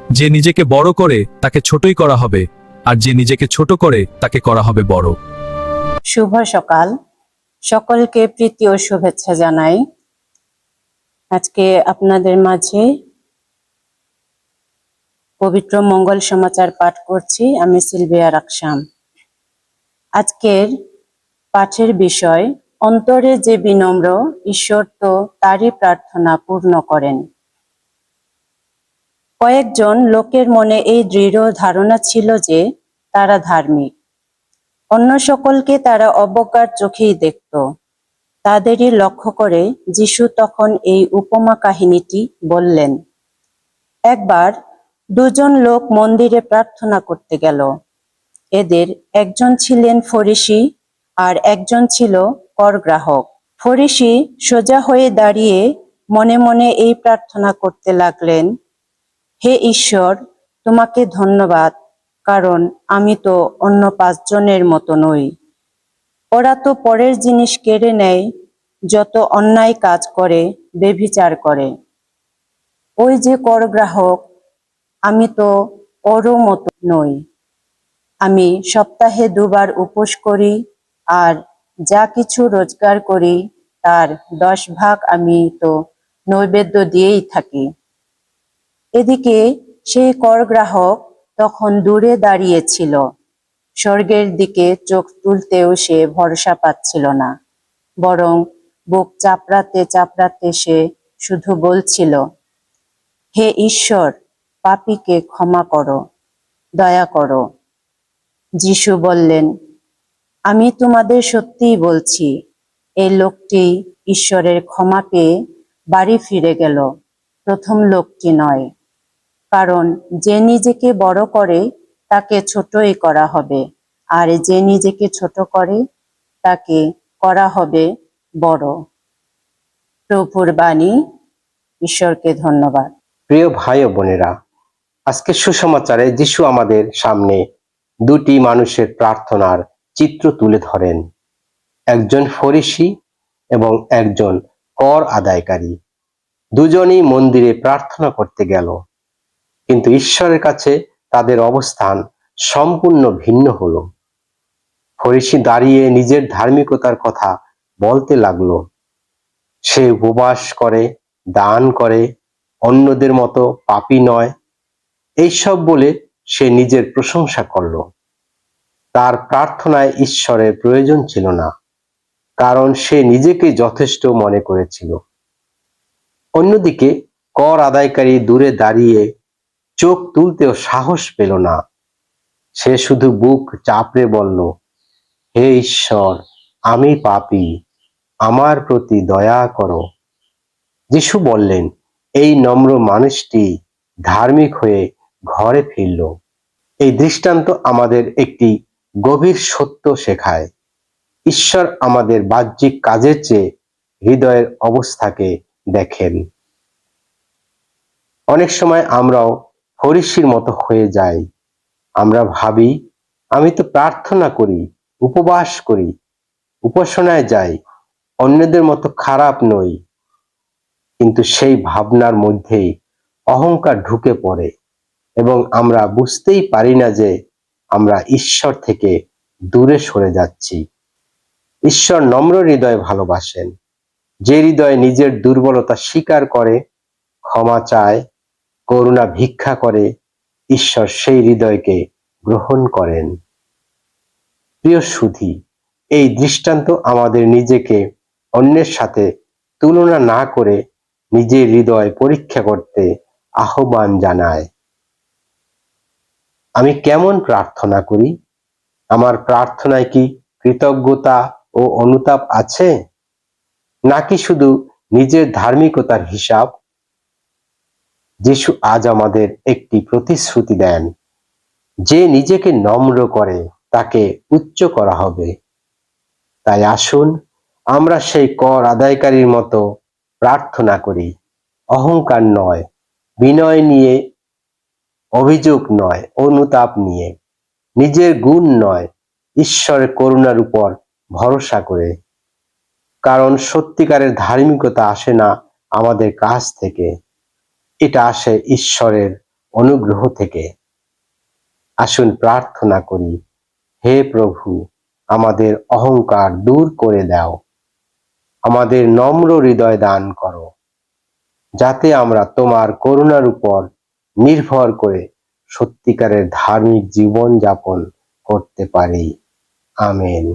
যে নিজেকে বড় করে তাকে ছোটই করা হবে, আর যে নিজেকে ছোট করে তাকে করা হবে বড়। শুভ সকাল, সকলকে প্রীতি ও শুভেচ্ছা জানাই। আজকে আপনাদের মাঝে পবিত্র মঙ্গল সমাচার পাঠ করছি আমি সিলভিয়া রাকসাম। আজকের পাঠের বিষয়, অন্তরে যে বিনম্র, ঈশ্বর তো তারই প্রার্থনা পূর্ণ করেন। কয়েকজন লোকের মনে এই দৃঢ় ধারণা ছিল যে তারা ধার্মিক। অন্য সকলকে তারা অবজ্ঞার চোখেই দেখত। তাদেরই লক্ষ্য করে যিশু তখন এই উপমা কাহিনীটি বললেন। একবার দুজন লোক মন্দিরে প্রার্থনা করতে গেল। এদের একজন ছিলেন ফরিসি আর একজন ছিল করগ্রাহক। ফরিসি সোজা হয়ে দাঁড়িয়ে মনে মনে এই প্রার্থনা করতে লাগলেন, হে ঈশ্বর, তোমাকে ধন্যবাদ, কারণ আমি তো অন্য 5 জনের মতো নই। ওরা তো পরের জিনিস কেড়ে নেয়, যত অন্যায় কাজ করে, ব্যভিচার করে। ওই যে করগ্রাহক, আমি তো ওরও মতো নই। আমি সপ্তাহে 2 বার উপোস করি, আর যা কিছু রোজগার করি তার 10 ভাগ আমি তো নৈবেদ্য দিয়েই থাকি। এদিকে সেই করগ্রাহক তখন দূরে দাঁড়িয়েছিল। স্বর্গের দিকে চোখ তুলতেও সে ভরসা পাচ্ছিল না, বরং বুক চাপড়াতে চাপড়াতে সে শুধু বলছিল, হে ঈশ্বর, পাপীকে ক্ষমা করো, দয়া করো। যিশু বললেন, আমি তোমাদের সত্যিই বলছি, এই লোকটি ঈশ্বরের ক্ষমা পেয়ে বাড়ি ফিরে গেল, প্রথম লোকটি নয়। কারণ যে নিজেকে বড় করে তাকে ছোটই করা হবে, আর যে নিজেকে ছোট করে তাকে করা হবে বড়। প্রভুর বাণী। ঈশ্বরকে ধন্যবাদ। প্রিয় ভাই ও বোনেরা, আজকে সুসমাচারে যিশু আমাদের সামনে দুটি মানুষের প্রার্থনার চিত্র তুলে ধরেন, একজন ফরিসি এবং একজন কর আদায়কারী। দুজনই মন্দিরে প্রার্থনা করতে গেল, কিন্তু ঈশ্বরের কাছে তাদের অবস্থান সম্পূর্ণ ভিন্ন হলো। ফরিসি দাঁড়িয়ে নিজের ধার্মিকতার কথা বলতে লাগলো। সে উপবাস করে, দান করে, অন্যদের মতো পাপী নয়, এইসব বলে সে নিজের প্রশংসা করল। তার প্রার্থনায় ঈশ্বরের প্রয়োজন ছিল না, কারণ সে নিজেকে যথেষ্ট মনে করেছিল। অন্যদিকে কর আদায়কারী দূরে দাঁড়িয়ে চোখ তুলতেও সাহস পেল না। সে শুধু বুক চাপড়ে বলল, হে ঈশ্বর, আমি পাপী, আমার প্রতি দয়া করো। যিশু বললেন, এই নম্র মানুষটি ধার্মিক হয়ে ঘরে ফিরল। এই দৃষ্টান্ত আমাদের একটি গভীর সত্য শেখায়। ঈশ্বর আমাদের বাহ্যিক কাজের চেয়ে হৃদয়ের অবস্থাকে দেখেন। অনেক সময় আমরাও ফরিসির মতো হয়ে যাই। আমরা ভাবি, আমি তো প্রার্থনা করি, উপবাস করি, উপাসনায় যাই, অন্যদের মতো খারাপ নই। কিন্তু সেই ভাবনার মধ্যেই অহংকার ঢুকে পড়ে এবং আমরা বুঝতেই পারি না যে আমরা ঈশ্বর থেকে দূরে সরে যাচ্ছি। ঈশ্বর নম্র হৃদয় ভালোবাসেন। যে হৃদয় নিজের দুর্বলতা স্বীকার করে, ক্ষমা চায়, করুণা ভিক্ষা করে, ঈশ্বর সেই হৃদয়কে গ্রহণ করেন। প্রিয় সুধী, এই দৃষ্টান্ত আমাদের নিজেকে অন্যের সাথে তুলনা না করে নিজের হৃদয় পরীক্ষা করতে আহ্বান জানায়। আমি কেমন প্রার্থনা করি? আমার প্রার্থনায় কি কৃতজ্ঞতা ও অনুতাপ আছে, নাকি শুধু নিজের ধার্মিকতার হিসাব? যিশু আজ আমাদের একটি প্রতিশ্রুতি দেন, যে নিজেকে নম্র করে তাকে উচ্চ করা হবে। তাই আসুন আমরা সেই কর আদায়কারীর মতো প্রার্থনা করি, অহংকার নয়, বিনয় নিয়ে, অভিযোগ নয়, অনুতাপ নিয়ে, নিজের গুণ নয়, ঈশ্বরের করুণার উপর ভরসা করে। কারণ সত্যিকারের ধার্মিকতা আসে না আমাদের কাছ থেকে, এটা আসে ঈশ্বরের অনুগ্রহ থেকে। আসুন প্রার্থনা করি, হে প্রভু, আমাদের অহংকার দূর করে দাও, আমাদের নম্র হৃদয় দান করো, যাতে আমরা তোমার করুণার উপর নির্ভর করে সত্যিকারের ধার্মিক জীবন যাপন করতে পারি। আমেন।